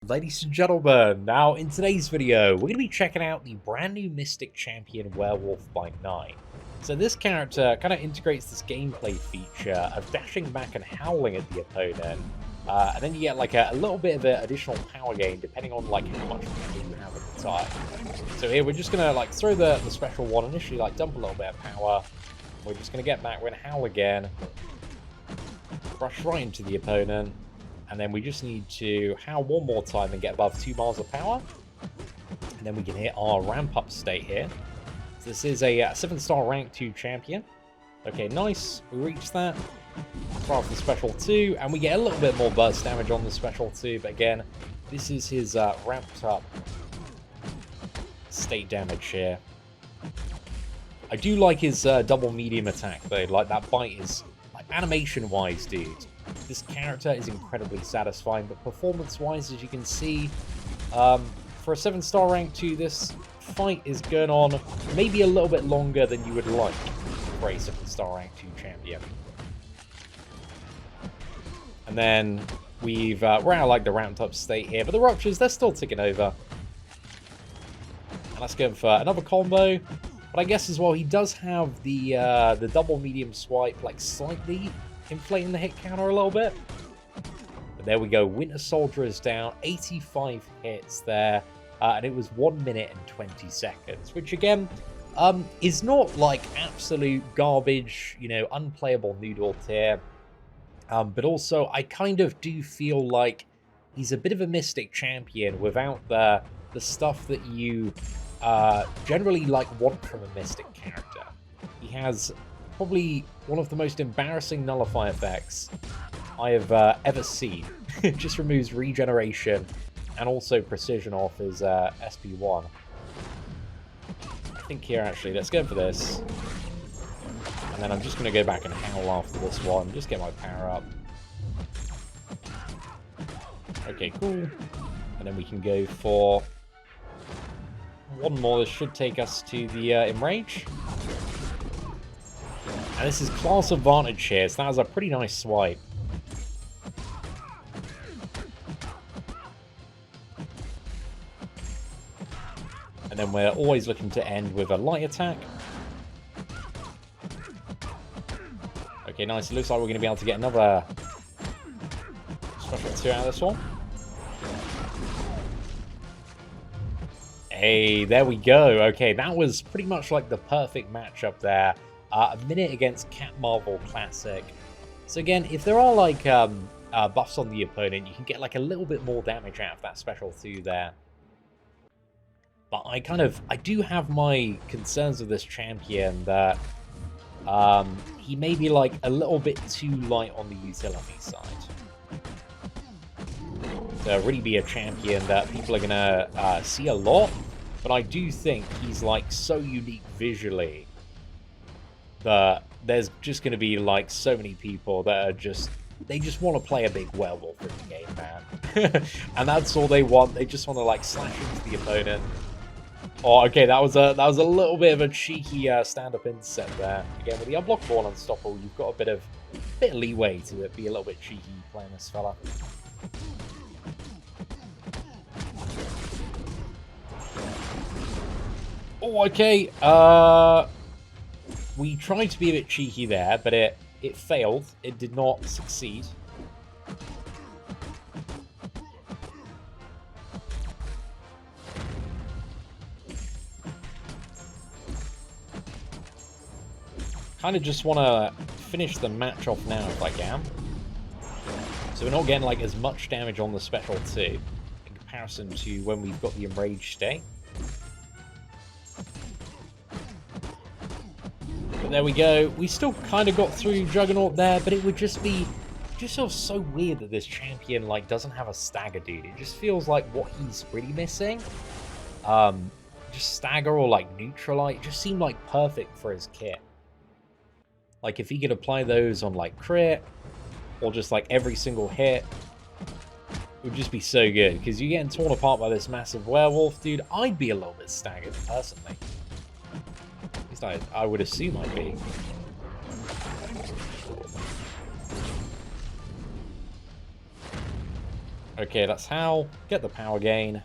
Ladies and gentlemen, now in today's video, we're going to be checking out the brand new Mystic Champion Werewolf by Night. So this character kind of integrates this gameplay feature of dashing back and howling at the opponent, and then you get like a little bit of an additional power gain depending on like how much power you have at the time. So here we're just going to like throw the special one, initially like dump a little bit of power. We're just going to get back, we're going to howl again, rush right into the opponent. And then we just need to howl one more time and get above 2 miles of power. And then we can hit our ramp up state here. So this is a 7-star rank 2 champion. Okay, nice. We reached that. Throw off the special 2. And we get a little bit more burst damage on the special 2. But again, this is his ramped up state damage here. I do like his double medium attack though. Like that bite is, like animation wise, dude. This character is incredibly satisfying, but performance-wise, as you can see, for a 7-star rank 2, this fight is going on maybe a little bit longer than you would like for a 7-star rank 2 champion. And then we're out like the ramped up state here, but the ruptures, they're still ticking over. And let's go for another combo. But I guess as well, he does have the double medium swipe, like slightly inflating the hit counter a little bit. But there we go. Winter Soldier is down. 85 hits there. And it was 1 minute and 20 seconds. Which again, is not like absolute garbage, you know, unplayable noodle tier. But also, I kind of do feel like he's a bit of a Mystic Champion without the stuff that you generally like want from a Mystic character. He has probably one of the most embarrassing nullify effects I have ever seen. It just removes regeneration and also precision off his SP1. I think here actually, let's go for this. And then I'm just going to go back and howl after this one, just get my power up. Okay, cool. And then we can go for one more. This should take us to the Enrage. And this is class advantage here, so that was a pretty nice swipe. And then we're always looking to end with a light attack. Okay, nice. It looks like we're going to be able to get another special 2 out of this one. Hey, there we go. Okay, that was pretty much like the perfect matchup there. A minute against Cat Marvel Classic. So again, if there are like buffs on the opponent, you can get like a little bit more damage out of that special 2 there. But I do have my concerns with this champion that he may be like a little bit too light on the utility side. To really be a champion that people are gonna see a lot, but I do think he's like so unique visually that there's just going to be like so many people that are they just want to play a big werewolf in the game, man. And that's all they want. They just want to like slash into the opponent. Oh, okay, that was a little bit of a cheeky stand-up inset there. Again, with the unblockable and unstoppable, you've got a bit of leeway to be a little bit cheeky playing this fella. Oh, okay. We tried to be a bit cheeky there, but it failed. It did not succeed. Kind of just want to finish the match off now if I can. So we're not getting like as much damage on the special 2 in comparison to when we've got the enraged state. There we go. We still kind of got through Juggernaut there, but it would just feels so weird that this champion like doesn't have a stagger, dude. It just feels like what he's really missing. Just stagger or like neutralite. It just seemed like perfect for his kit. Like if he could apply those on like crit or just like every single hit, it would just be so good. Because you're getting torn apart by this massive werewolf, dude. I'd be a little bit staggered personally. I would assume I'd be. Okay, that's how. Get the power gain.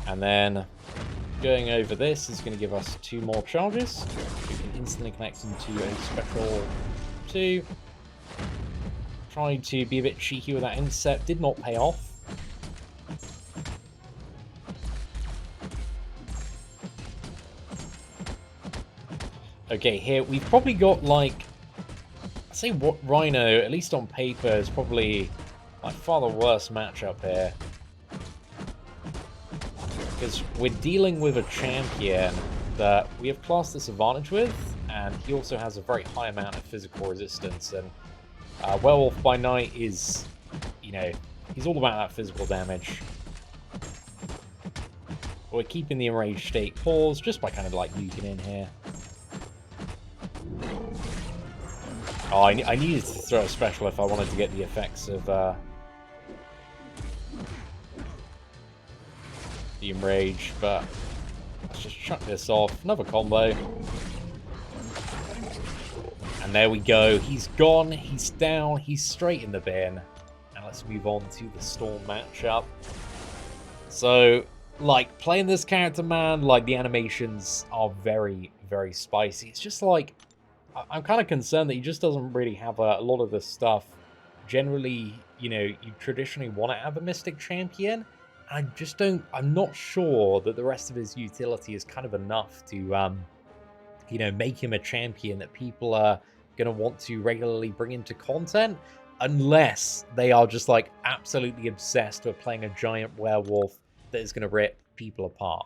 And then going over this is going to give us 2 more charges. We can instantly connect into a special 2. Tried to be a bit cheeky with that intercept, did not pay off. Okay, here we've probably got like, I'd say what Rhino, at least on paper, is probably by far the worst matchup here. Because we're dealing with a champion that we have class disadvantage with, and he also has a very high amount of physical resistance. And Werewolf by night is, you know, he's all about that physical damage. We're keeping the enraged state paused just by kind of like nuking in here. Oh, I needed to throw a special if I wanted to get the effects of the enrage, but let's just chuck this off. Another combo. And there we go. He's gone. He's down. He's straight in the bin. And let's move on to the Storm matchup. So, like, playing this character, man, like, the animations are very, very spicy. It's just like, I'm kind of concerned that he just doesn't really have a lot of the stuff. Generally, you know, you traditionally want to have a Mystic Champion. I just don't, I'm not sure that the rest of his utility is kind of enough to, you know, make him a champion that people are going to want to regularly bring into content. Unless they are just, like, absolutely obsessed with playing a giant werewolf that is going to rip people apart.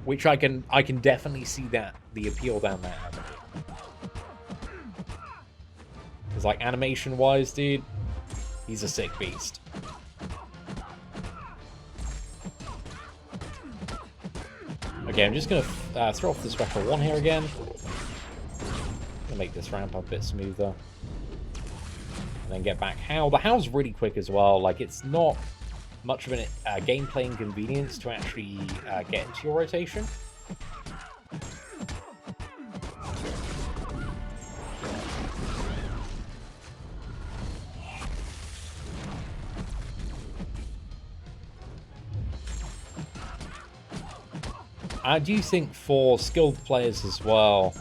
Which I can definitely see that, the appeal down that avenue. Because, like, animation-wise, dude, he's a sick beast. Okay, I'm just going to throw off the special 1 here again. Gonna make this ramp up a bit smoother. And then get back Howl. The Howl's really quick as well. Like, it's not much of a gameplay inconvenience to actually get into your rotation. I do think for skilled players as well,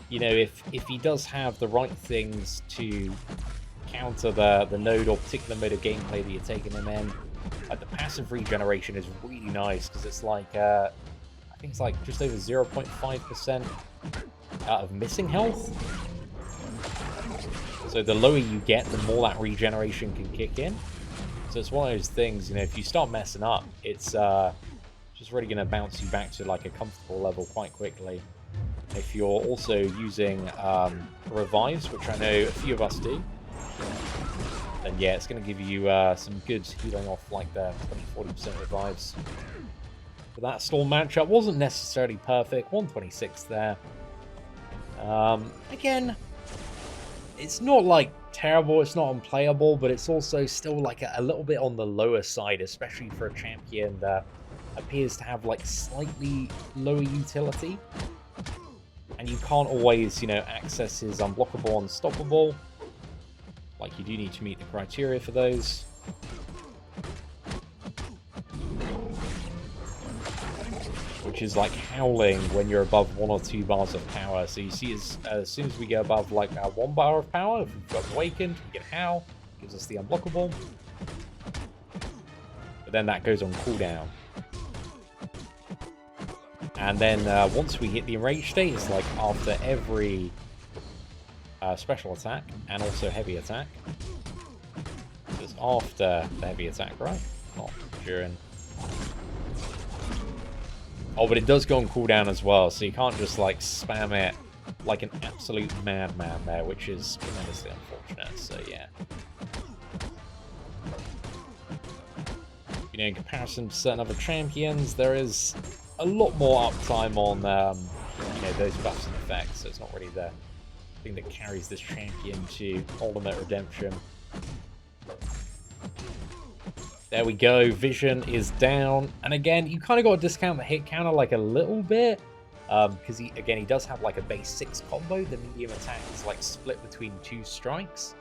you know, if he does have the right things to counter the node or particular mode of gameplay that you're taking him in, like the passive regeneration is really nice because it's like, I think it's like just over 0.5% of missing health. So the lower you get, the more that regeneration can kick in. So it's one of those things, you know, if you start messing up, it's just really going to bounce you back to like a comfortable level quite quickly. If you're also using revives, which I know a few of us do, then yeah, it's going to give you some good healing off like the 20-40% revives. But that Storm matchup wasn't necessarily perfect. 126 there. Again, it's not like terrible, it's not unplayable, but it's also still like a little bit on the lower side, especially for a champion that appears to have like slightly lower utility. And you can't always, you know, access his unblockable, unstoppable. Like, you do need to meet the criteria for those. Which is like howling when you're above 1 or 2 bars of power. So you see, as soon as we go above like 1 bar of power, if we've got awakened, we get howl, gives us the unblockable. But then that goes on cooldown. And then once we hit the enraged state, it's like after every special attack and also heavy attack. So it's after the heavy attack, right? Not during. Oh, but it does go on cooldown as well, so you can't just like spam it like an absolute madman there, which is tremendously unfortunate, so yeah. You know, in comparison to certain other champions, there is a lot more uptime on, you know, those buffs and effects, so it's not really the thing that carries this champion to ultimate redemption. There we go, vision is down, and again, you kind of got to discount the hit counter like a little bit, Because he does have like a base 6 combo. The medium attack is like split between 2 strikes.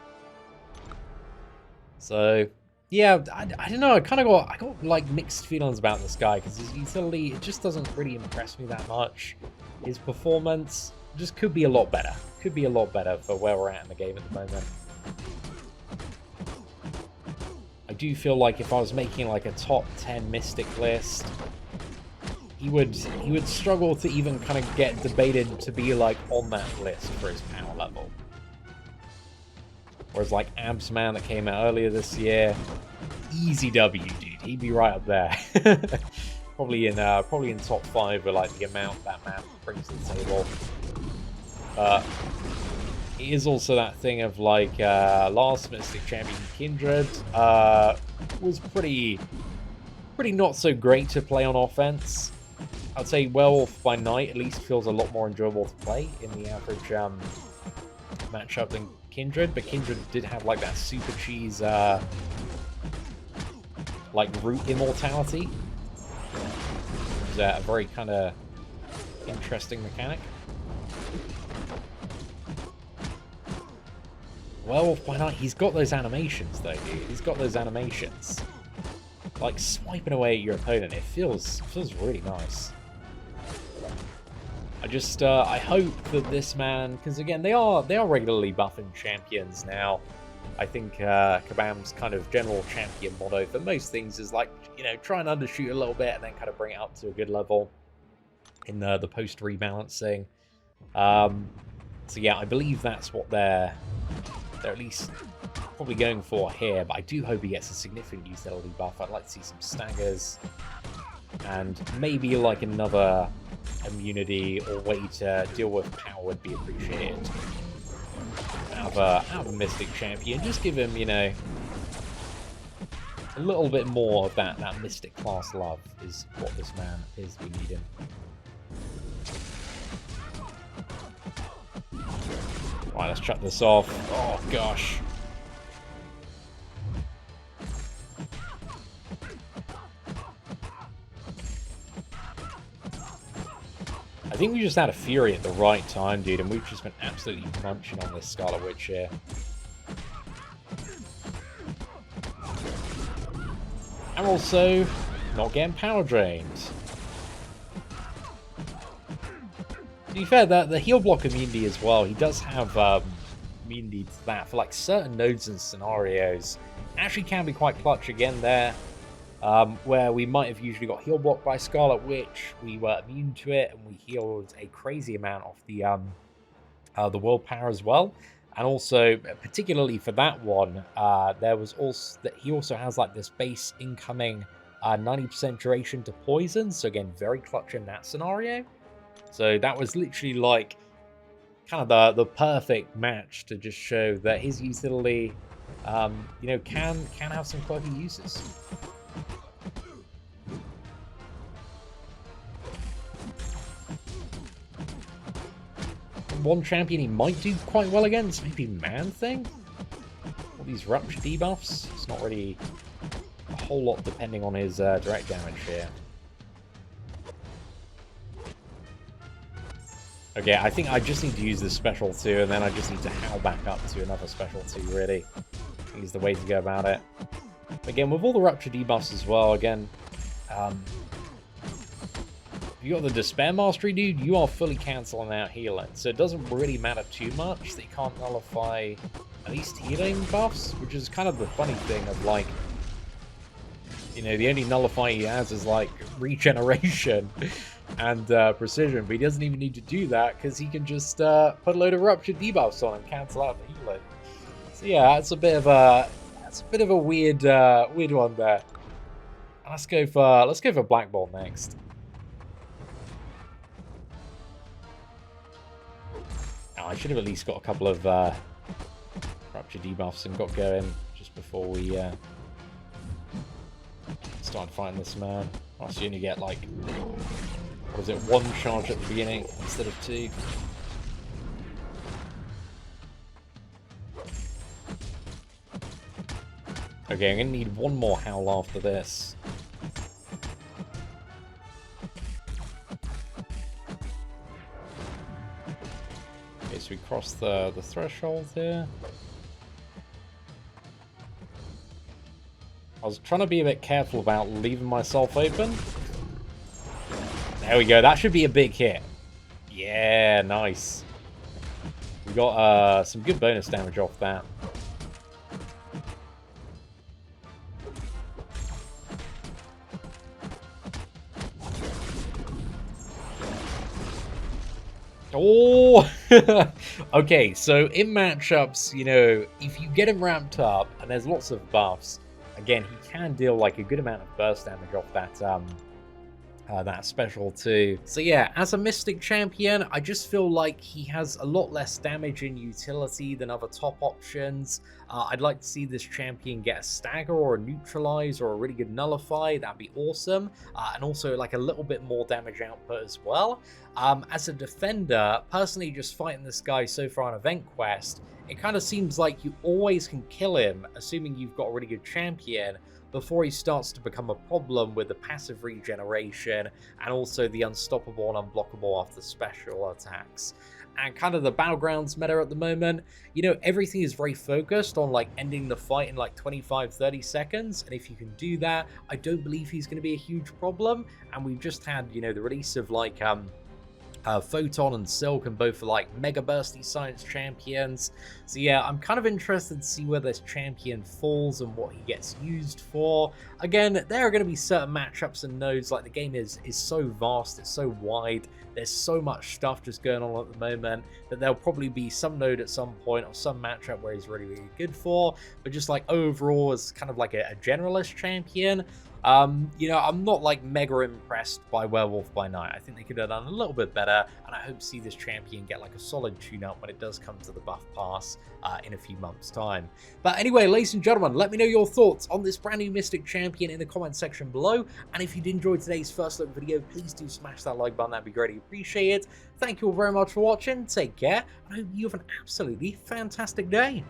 So yeah, I don't know. I got like mixed feelings about this guy because his utility, it just doesn't really impress me that much. His performance just could be a lot better. Could be a lot better for where we're at in the game at the moment. I do feel like if I was making like a top 10 Mystic list, he would struggle to even kind of get debated to be like on that list for his power level. Whereas like Abs Man that came out earlier this year, easy W, dude. He'd be right up there. probably in top 5 with like the amount that man brings to the table. It is also that thing of like last Mystic Champion Kindred was pretty not so great to play on offense. I'd say Werewolf by night at least feels a lot more enjoyable to play in the average matchup than Kindred, but Kindred did have like that super cheese like root immortality. Which is a very kind of interesting mechanic. Werewolf by night, he's got those animations though, dude. He's got those animations. Like swiping away at your opponent, it feels really nice. I hope that this man, because again they are regularly buffing champions now. I think Kabam's kind of general champion motto for most things is like, you know, try and undershoot a little bit and then kind of bring it up to a good level in the post rebalancing. So yeah, I believe that's what they're at least probably going for here, but I do hope he gets a significant utility buff. I'd like to see some staggers and maybe like another immunity or way to deal with power would be appreciated. Out of a Mystic Champion, just give him, you know, a little bit more of that Mystic class love is what this man appears to be needing. Right, let's chuck this off. Oh gosh. I think we just had a Fury at the right time, dude, and we've just been absolutely munching on this Scarlet Witch here. And also, not getting power drained. To be fair, the heal block immunity as well, he does have immunity to that for like certain nodes and scenarios. Actually can be quite clutch again there. Where we might have usually got heal blocked by Scarlet Witch, we were immune to it, and we healed a crazy amount off the willpower as well. And also, particularly for that one, there was also that he also has like this base incoming 90% duration to poison. So again, very clutch in that scenario. So that was literally like kind of the perfect match to just show that his utility, you know, can have some quirky uses. One champion he might do quite well against, maybe Man-Thing? All these rupture debuffs, it's not really a whole lot depending on his direct damage here. Okay, I think I just need to use this special 2, and then I just need to howl back up to another special 2, really. I think is the way to go about it. Again, with all the rupture debuffs as well, again, if you got the Despair Mastery, dude, you are fully cancelling out healing. So it doesn't really matter too much that you can't nullify at least healing buffs, which is kind of the funny thing of like, you know, the only nullify he has is like regeneration and precision, but he doesn't even need to do that because he can just put a load of rupture debuffs on and cancel out the healing. So yeah, that's a bit of a weird one there. Let's go for Black Bolt next. Oh, I should have at least got a couple of rupture debuffs and got going just before we started fighting this man. Oh, so you only get like, what is it, 1 charge at the beginning instead of 2. Okay, I'm going to need 1 more howl after this. across the threshold here. I was trying to be a bit careful about leaving myself open. There we go. That should be a big hit. Yeah, nice. We got some good bonus damage off that. Oh! Okay, so in matchups, you know, if you get him ramped up and there's lots of buffs, again, he can deal like a good amount of burst damage off that special too. So yeah, as a Mystic champion, I just feel like he has a lot less damage in utility than other top options. I'd like to see this champion get a stagger or a neutralize or a really good nullify. That'd be awesome. And also like a little bit more damage output as well. As a defender, personally just fighting this guy so far on Event Quest, it kind of seems like you always can kill him, assuming you've got a really good champion, before he starts to become a problem with the passive regeneration and also the unstoppable and unblockable after special attacks. And kind of the Battlegrounds meta at the moment, you know, everything is very focused on like ending the fight in like 25-30 seconds, and if you can do that, I don't believe he's going to be a huge problem. And we've just had, you know, the release of like Photon and Silk, and both are like mega bursty science champions. So yeah, I'm kind of interested to see where this champion falls and what he gets used for. Again, there are going to be certain matchups and nodes, like the game is so vast, it's so wide, there's so much stuff just going on at the moment that there'll probably be some node at some point or some matchup where he's really, really good for. But just like overall as kind of like a generalist champion, you know, I'm not like mega impressed by Werewolf by Night. I think they could have done a little bit better, and I hope to see this champion get like a solid tune-up when it does come to the buff pass in a few months' time. But anyway, ladies and gentlemen, let me know your thoughts on this brand new Mystic champion in the comment section below. And if you did enjoy today's first look video, please do smash that like button. That'd be greatly appreciated. Thank you all very much for watching. Take care, and I hope you have an absolutely fantastic day.